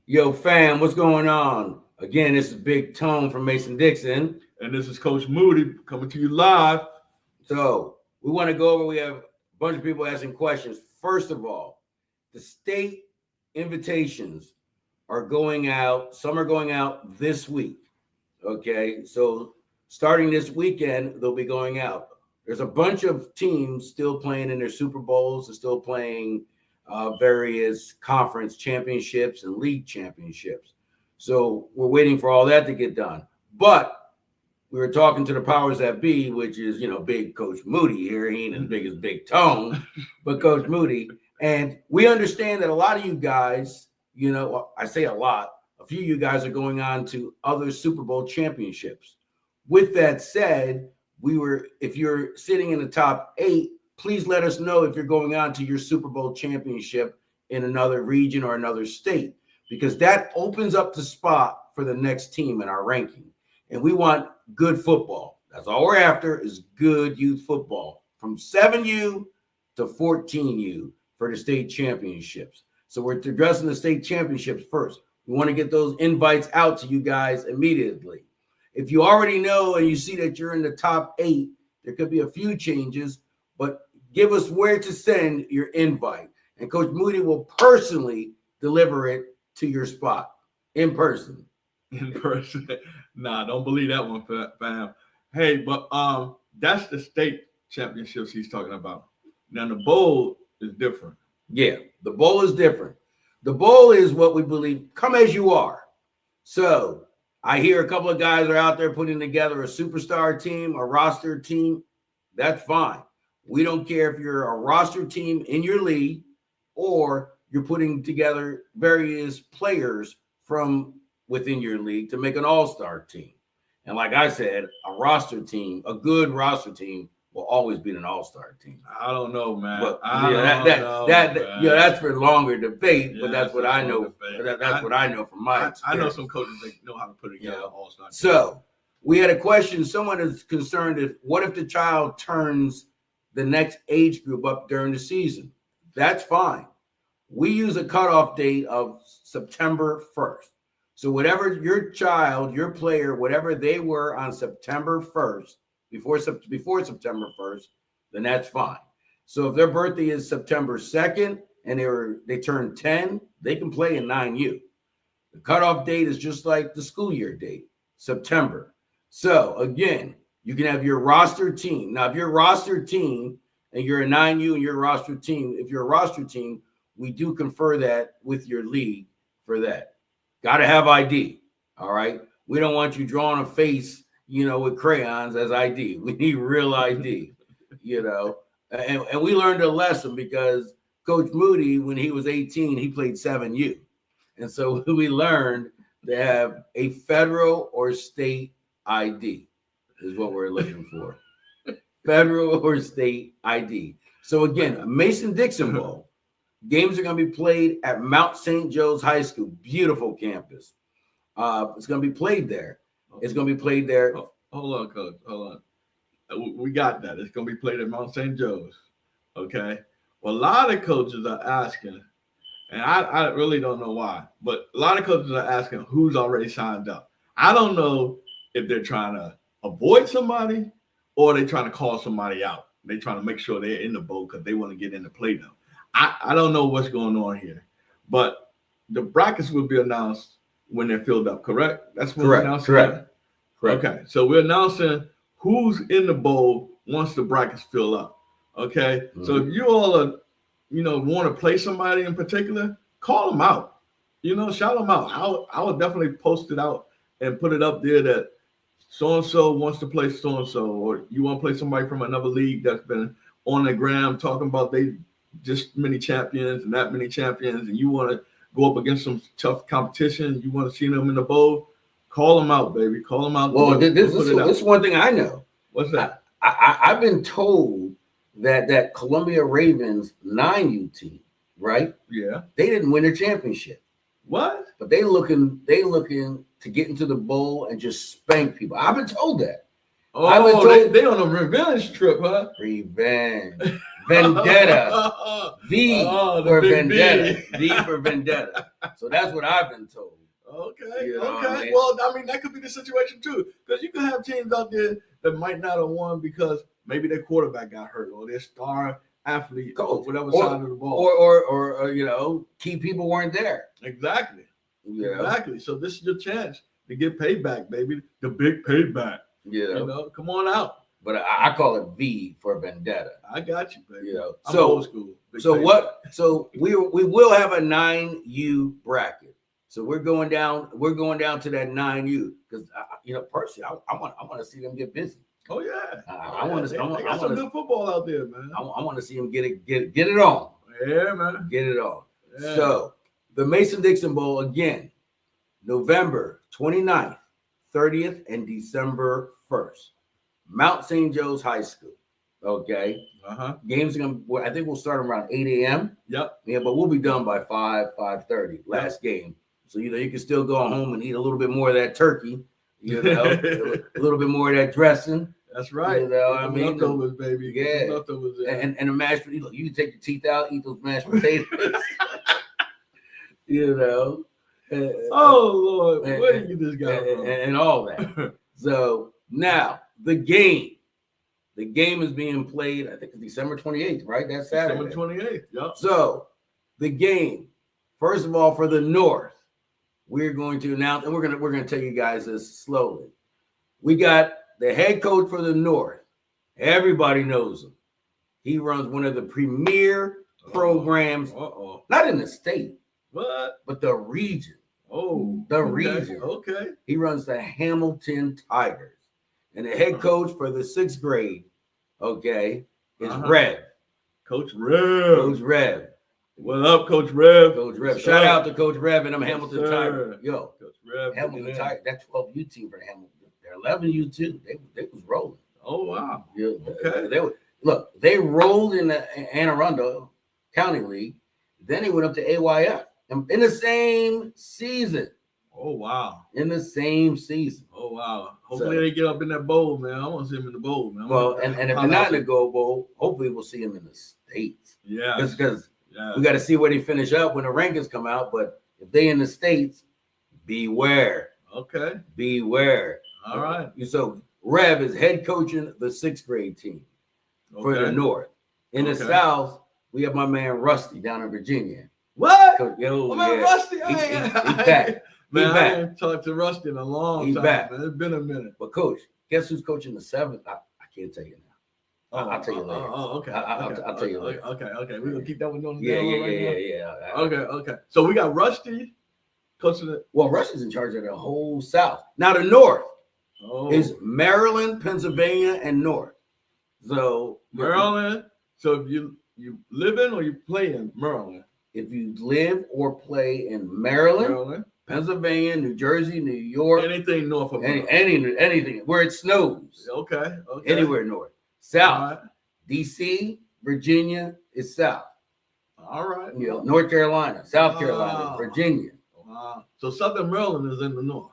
Yo, fam, what's going on? Again, this is Big Tone from Mason Dixon. And this is Coach Moody coming to you live. So we want to go over. We have a bunch of people asking questions. First of all, the state invitations are going out. Some are going out this week. Okay, so starting this weekend, they'll be going out. There's a bunch of teams still playing in their Super Bowls and still playing various conference championships and league championships. So we're waiting for all that to get done. But we were talking to the powers that be, which is, big Coach Moody here. He ain't as big as Big Tone, but Coach Moody. And we understand that a lot of you guys, I say a lot, a few of you guys are going on to other Super Bowl championships. With that said, if you're sitting in the top 8, please let us know if you're going on to your Super Bowl championship in another region or another state, because that opens up the spot for the next team in our ranking. And we want good football. That's all we're after, is good youth football from 7U to 14U for the state championships. So we're addressing the state championships first. We want to get those invites out to you guys immediately. If you already know and you see that you're in the top 8, there could be a few changes, but give us where to send your invite. And Coach Moody will personally deliver it to your spot in person. In person. Nah, don't believe that one, fam. Hey, but that's the state championships he's talking about. Now the bowl is different. Yeah, the bowl is different. The bowl is what we believe, come as you are. So I hear a couple of guys are out there putting together a superstar team, a roster team. That's fine. We don't care if you're a roster team in your league or you're putting together various players from within your league to make an all-star team. And like I said, a roster team, a good roster team, will always be an all-star team. I don't know, man. But Man. That's for longer debate. Yeah, but that's what I know. That's what I know from my experience. I know some coaches that know how to put together an all-star team. So we had a question. Someone is concerned what if the child turns the next age group up during the season? That's fine. We use a cutoff date of September 1st. So whatever your child, your player, whatever they were on September 1st, before September 1st, then that's fine. So if their birthday is September 2nd and they turn 10, they can play in 9U. The cutoff date is just like the school year date, September. So again, you can have your roster team. Now, if you're a roster team and you're a 9U and you're a roster team, if you're a roster team, we do confer that with your league for that. Got to have ID, all right? We don't want you drawing a face, with crayons as ID. We need real ID, And we learned a lesson because Coach Moody, when he was 18, he played 7U. And so we learned to have a federal or state ID is what we're looking for. Federal or state ID. So again, Mason-Dixon Bowl. Games are going to be played at Mount St. Joe's High School. Beautiful campus. It's going to be played there. It's going to be played there. Hold on, Coach. Hold on. We got that. It's going to be played at Mount St. Joe's. Okay. Well, a lot of coaches are asking, and I really don't know why, but a lot of coaches are asking who's already signed up. I don't know if they're trying to avoid somebody or they're trying to call somebody out. They're trying to make sure they're in the bowl because they want to get in the play now. I don't know what's going on here, but the brackets will be announced when they're filled up, correct? That's what we're announcing. Correct. Okay, so we're announcing who's in the bowl once the brackets fill up. Okay, So if you all are, want to play somebody in particular, call them out. Shout them out. I would definitely post it out and put it up there that so-and-so wants to play so-and-so, or you want to play somebody from another league that's been on the gram talking about they just many champions and that many champions, and you want to go up against some tough competition, you want to see them in the bowl, call them out, baby. Call them out. Well, this is one thing I know. What's that? I've been told that Columbia Ravens 9U team, right? Yeah. They didn't win a championship. What? But they looking to get into the bowl and just spank people. I've been told that. Oh, they on a revenge trip, huh? Revenge. Vendetta. V Oh, the for big vendetta. V. V for vendetta. So that's what I've been told. Okay, You know what I okay. mean? Well, I mean, that could be the situation too, because you can have teams out there that might not have won because maybe their quarterback got hurt or their star athlete, Coach, whatever or- side of the ball. Or you know, key people weren't there. Exactly, You know? exactly. So this is your chance to get payback, baby. The big payback. You know? Come on out. But I call it V for vendetta. I got you, baby. You know, I'm so old school. Big so payback. what? So we will have a 9U bracket. So we're going down to that 9U because you know, personally, I want to see them get busy. Oh yeah, I want to. They got some good football out there, man. I want to see them get it on. Yeah, man. Get it on. Yeah. So the Mason-Dixon Bowl again, November 29th, 30th, and December 1st. Mount St. Joe's High School. Okay. Games are gonna. I think we'll start around 8 a.m. Yep. Yeah, but we'll be done by 5:30. Last game. So you know you can still go home and eat a little bit more of that turkey. You know, a little bit more of that dressing. That's right. You know what I mean? Leftovers, baby. Yeah. Leftovers, and the mashed potatoes. You can take your teeth out, eat those mashed potatoes. You know. Oh Lord, where did you get this guy from? And all that. So now the game. The game is being played, I think it's December 28th, right? That's Saturday. December 28th, yep. So the game, first of all, for the North, we're going to announce, and we're gonna tell you guys this slowly. We got the head coach for the North. Everybody knows him. He runs one of the premier programs, not in the state, but the region. Oh, the region. Okay. He runs the Hamilton Tigers. And the head coach for the 6th grade, okay, is Rev. Coach Rev. Coach Rev. What up, Coach Rev? Coach Rev. Shout out to Coach Rev and them Hamilton Tigers. Yo, Coach Rev. Hamilton Tigers. That 12U team for Hamilton. They're 11U too. They was rolling. Oh wow. Yeah, Okay. They rolled in the Anne Arundel County League. Then they went up to AYF in the same season. Oh wow. In the same season. Oh wow. Hopefully they get up in that bowl, man. I want to see him in the bowl, man. Well, and if they're not in the Gold Bowl, hopefully we'll see him in the States. Yeah. Because we got to see where they finish up when the rankings come out. But if they in the States, beware. Okay. Beware. All right. So Rev is head coaching the 6th grade team for the North. In the South, we have my man Rusty down in Virginia. What? Yo, man, Rusty. He back. Man, I haven't talked to Rusty in a long time. Back. Man. It's been a minute. But coach, guess who's coaching the 7th? I can't tell you now. I'll tell you later. Okay. I'll tell you later. Okay. We're gonna keep that one on the Yeah. Okay. So we got Rusty coaching it. Well, Rusty's in charge of the whole South. Now the North is Maryland, Pennsylvania, and North. So Maryland. So if you live in or you play in Maryland. If you live or play in Maryland, Pennsylvania, New Jersey, New York, anything north of anything where it snows. Okay. Anywhere north. South. DC, Virginia is south. All right. You know, North Carolina, South Carolina, Virginia. Wow. So Southern Maryland is in the north.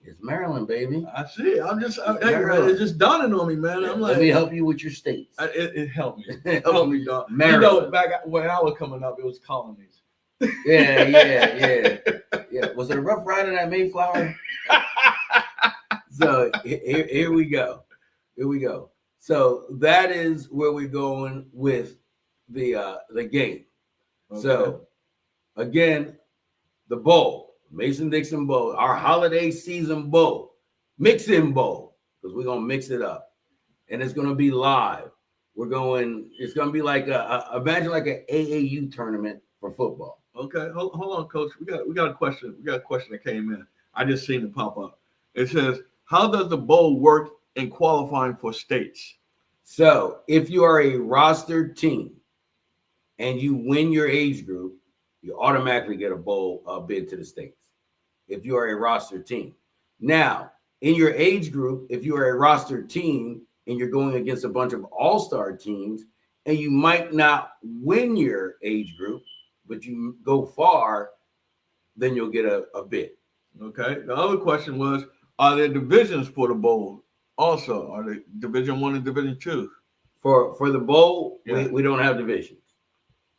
It's Maryland, baby. I see. It's just dawning on me, man. I'm like, let me help you with your states. It helped me. It helped me, dog. Maryland. You know, back when I was coming up, it was colonies. Yeah. Was it a Rough Rider that Mayflower? So here we go. So that is where we're going with the game. Okay. So again, the bowl. Mason-Dixon Bowl, our holiday season bowl, mix-in bowl, because we're going to mix it up. And it's going to be live. It's going to be like imagine like an AAU tournament for football. Okay, hold on, Coach. We got a question. We got a question that came in. I just seen it pop up. It says, how does the bowl work in qualifying for states? So if you are a rostered team and you win your age group, you automatically get a bowl bid to the states. If you are a roster team. Now, in your age group, if you are a roster team and you're going against a bunch of all-star teams and you might not win your age group, but you go far, then you'll get a bid. Okay. The other question was, are there divisions for the bowl also? Are they Division 1 and Division 2? For the bowl, Yeah. we don't have divisions.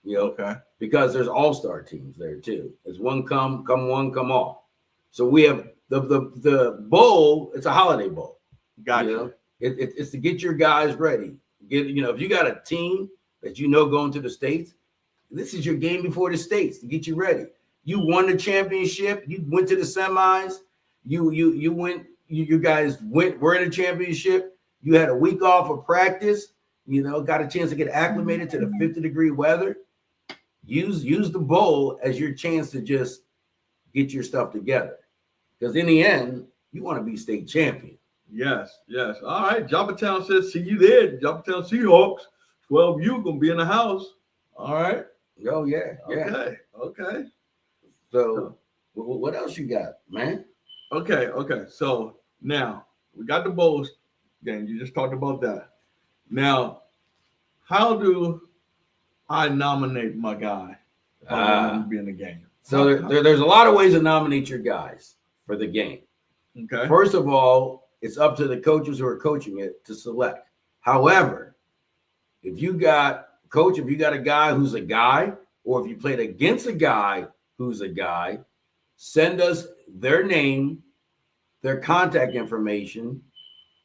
You know, Okay. because there's all-star teams there too. It's one come one, come all. So we have the bowl, it's a holiday bowl. Gotcha. You know? It's to get your guys ready. If you got a team that going to the States, this is your game before the States to get you ready. You won the championship, you went to the semis, you went, you guys were in a championship, you had a week off of practice, got a chance to get acclimated to the 50-degree weather. Use the bowl as your chance to just get your stuff together. Because in the end, you want to be state champion. Yes. All right. Joppatown says, see you there. Joppatown Seahawks. 12U going to be in the house. All right. Oh, yeah. Okay. So, what else you got, man? Okay. So, now, we got the Bulls game. You just talked about that. Now, how do I nominate my guy if I want him to be in the game? So, there's a lot of ways to nominate your guys for the game. Okay. First of all, it's up to the coaches who are coaching it to select. However, if you got a guy who's a guy, or if you played against a guy who's a guy, send us their name, their contact information,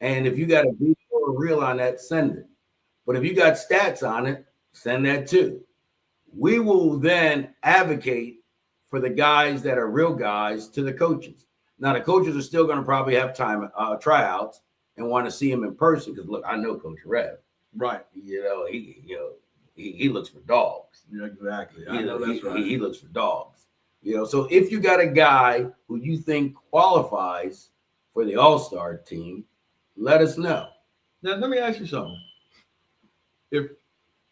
and if you got a video or reel on that, send it. But if you got stats on it, send that too. We will then advocate for the guys that are real guys to the coaches. Now, the coaches are still going to probably have time tryouts and want to see him in person because, look, I know Coach Rev. Right. He looks for dogs. Yeah, exactly. He looks for dogs. So if you got a guy who you think qualifies for the All-Star team, let us know. Now, let me ask you something. If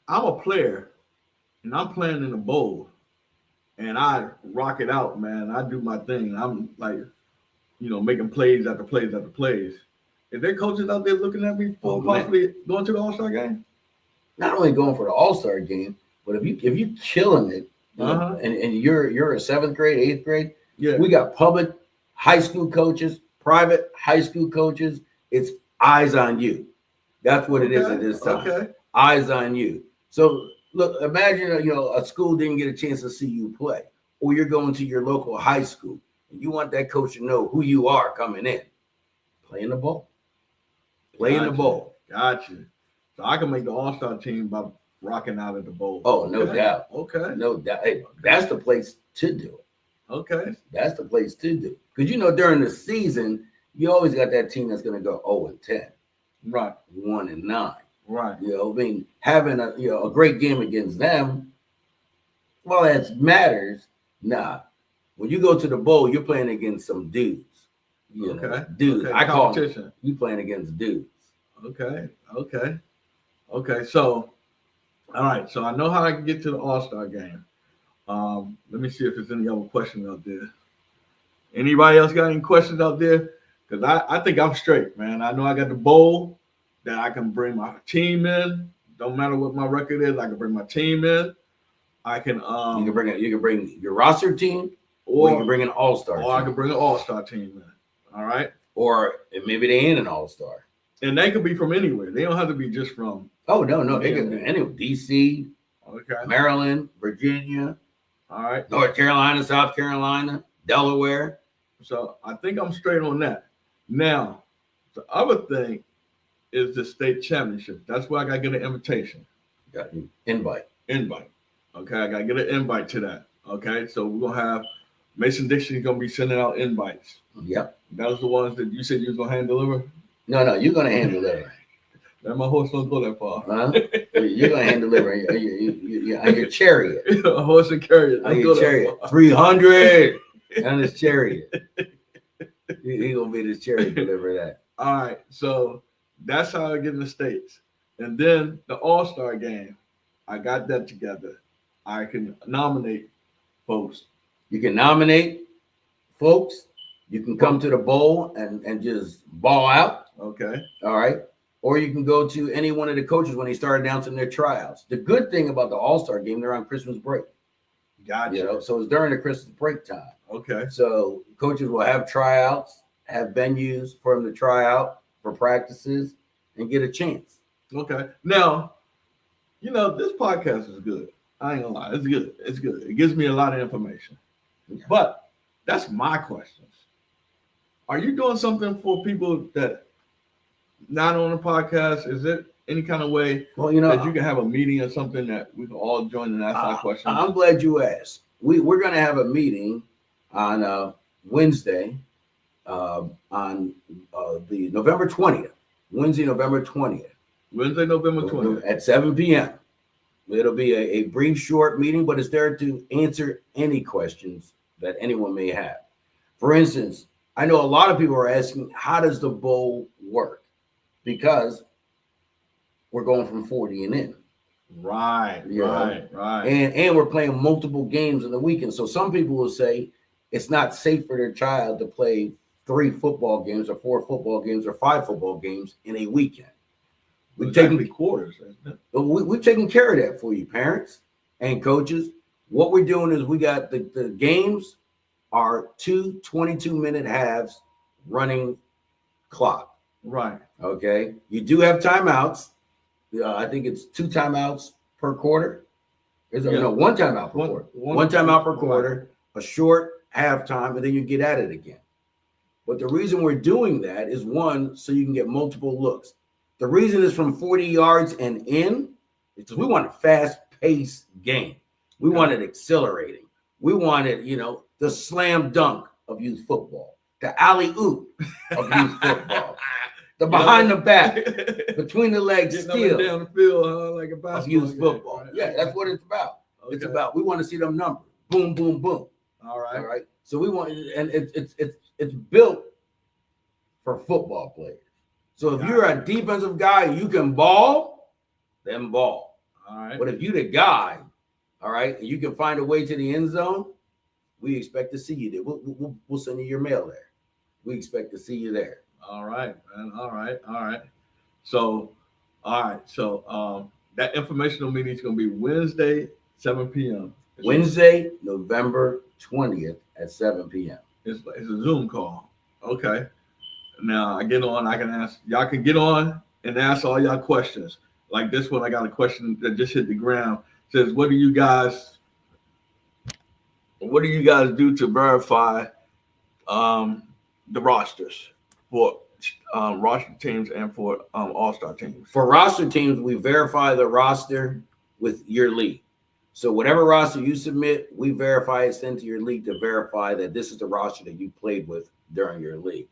I'm a player and I'm playing in a bowl and I rock it out, man, I do my thing. I'm like, making plays after plays after plays. Is there coaches out there looking at me for possibly going to the All-Star game? Not only going for the All-Star game, but if you killing it, and you're a 7th grade, 8th grade, we got public high school coaches, private high school coaches. It's eyes on you. That's what it is at this time. Okay. Eyes on you. So look, imagine a school didn't get a chance to see you play, or you're going to your local high school. You want that coach to know who you are coming in. Play in the bowl. Play in the bowl. Gotcha. So I can make the All-Star team by rocking out at the bowl. Oh, no doubt. Okay. No doubt. Hey, that's the place to do it. Okay. That's the place to do it. Because, during the season, you always got that team that's going to go 0-10. Right. 1-9. Right. Having a great game against them, well, that matters. Nah. When you go to the bowl, you're playing against some dudes. Dudes. I call them, you playing against dudes. Okay. So, all right. So I know how I can get to the All-Star game. Let me see if there's any other questions out there. Anybody else got any questions out there? Because I think I'm straight, man. I know I got the bowl that I can bring my team in. Don't matter what my record is, I can bring my team in. I can you can bring your roster team. Or you can bring an all-star team. Or I can bring an all-star team in. All right. Or maybe they ain't an all-star. And they could be from anywhere. They don't have to be just from. Oh, no. They could be anywhere. DC, Maryland, Virginia. All right. North Carolina, South Carolina, Delaware. So I think I'm straight on that. Now, the other thing is the state championship. That's where I got to get an invitation. Got you. Invite. Okay. I got to get an invite to that. Okay. So we're going to have Mason Dixon is going to be sending out invites. Yep. That was the ones that you said you was going to hand deliver? No, you're going to hand deliver. That my horse don't go that far. You're going to hand deliver on your chariot. A horse and carrier. On your chariot. 300 on his chariot. He going to be the chariot deliver that. All right. So that's how I get in the States. And then the All-Star game, I got that together. I can nominate folks. You can nominate folks. You can come to the bowl and just ball out. Okay. All right. Or you can go to any one of the coaches when they start announcing their tryouts. The good thing about the All-Star game, they're on Christmas break. Gotcha. So it's during the Christmas break time. Okay. So coaches will have tryouts, have venues for them to try out for practices and get a chance. Okay. Now, this podcast is good. I ain't gonna lie. It's good. It's good. It gives me a lot of information. Yeah. But that's my questions. Are you doing something for people that not on the podcast? Is it any kind of way that you can have a meeting or something that we can all join and ask our questions? I'm glad you asked. We're going to have a meeting on Wednesday on the November 20th. Wednesday, November 20th. Wednesday, November 20th. At 7 p.m. It'll be a brief, short meeting, but it's there to answer any questions that anyone may have. For instance, I know a lot of people are asking, how does the bowl work? Because we're going from 40 and in. Right. And we're playing multiple games in the weekend. So some people will say it's not safe for their child to play 3 football games or 4 football games or 5 football games in a weekend. We've taken quarters. We've taken care of that for you, parents and coaches. What we're doing is we got the games are 2 22-minute halves running clock. Right. Okay. You do have timeouts. I think it's 2 timeouts per quarter. No, 1 timeout per quarter. One timeout per quarter, a short halftime, and then you get at it again. But the reason we're doing that is, one, so you can get multiple looks. The reason is from 40 yards and in, because we want a fast-paced game. We want it accelerating. We wanted, the slam dunk of youth football, the alley-oop of youth football, the behind the back, between the legs steal down the field, like a basketball of youth game. football. Right. Yeah, that's what it's about. Okay. It's about, we want to see them numbers. Boom, boom, boom. All right. So we want, and it's built for football players. So if you're a defensive guy, you can ball, then ball. All right. But if you're the guy, all right, and you can find a way to the end zone, we expect to see you there. We'll send you your mail there. We expect to see you there. All right, man. All right. So, that informational meeting is going to be Wednesday, 7 p.m. Wednesday, November 20th at 7 p.m. It's a Zoom call. Okay. Now I get on. I can ask. Y'all can get on and ask all y'all questions. Like this one, I got a question that just hit the ground. It says, what do you guys do to verify the rosters for roster teams and for all-star teams? For roster teams, we verify the roster with your league. So whatever roster you submit, we verify it, send to your league to verify that this is the roster that you played with during your league.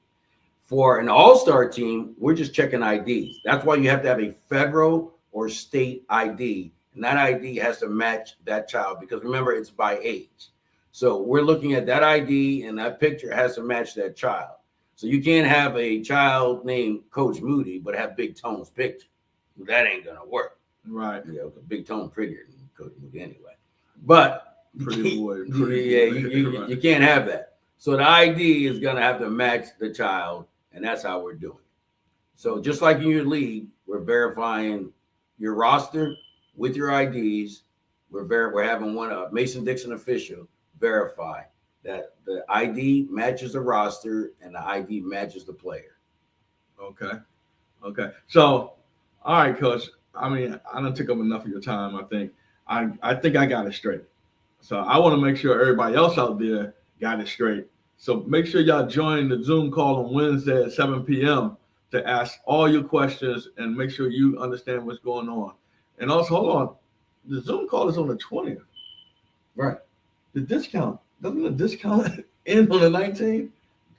For an all-star team, we're just checking IDs. That's why you have to have a federal or state ID, and that ID has to match that child, because remember, it's by age. So we're looking at that ID, and that picture has to match that child. So you can't have a child named Coach Moody but have Big Tone's picture. That ain't gonna work. Right. Big Tone prettier than Coach Moody anyway. But pretty boy. You can't have that. So the ID is gonna have to match the child, and that's how we're doing it. So just like in your league, we're verifying your roster with your IDs. We're having one Mason Dixon official verify that the ID matches the roster and the ID matches the player. Okay. So, all right, Coach. I mean, I don't take up enough of your time. I think I got it straight. So I want to make sure everybody else out there got it straight. So make sure y'all join the Zoom call on Wednesday at 7 p.m. to ask all your questions and make sure you understand what's going on. And also, hold on, the Zoom call is on the 20th. Right. Doesn't the discount end on the 19th?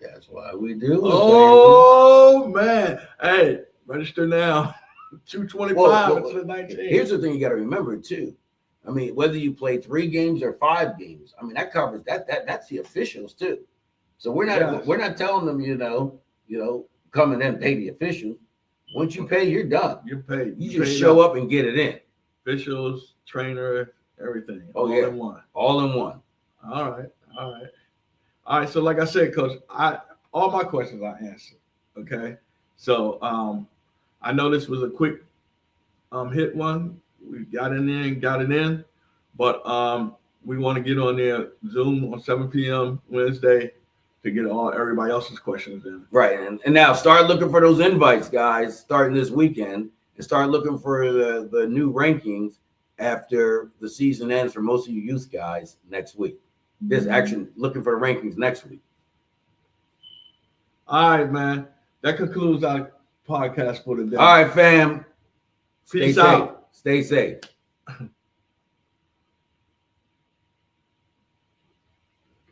That's why we do it. Oh, man. Hey, register now. $225 until the 19th. Here's the thing you got to remember, too. I mean, whether you play 3 games or 5 games, I mean, that covers that's the officials, too. So we're not telling them, come in and pay the officials. Once you pay, you're done. You're paid. You just show up and get it in. Officials, trainer, everything. All in one. All right. So like I said, Coach, all my questions I answered. Okay. So I know this was a quick hit one. We got it in, but we want to get on there Zoom on 7 p.m. Wednesday to get everybody else's questions in. Right. And now start looking for those invites, guys, starting this weekend. and start looking for the new rankings after the season ends for most of you youth guys next week. This action looking for the rankings next week. All right, man. That concludes our podcast for today. All right, fam. Peace Stay out. safe. Stay safe.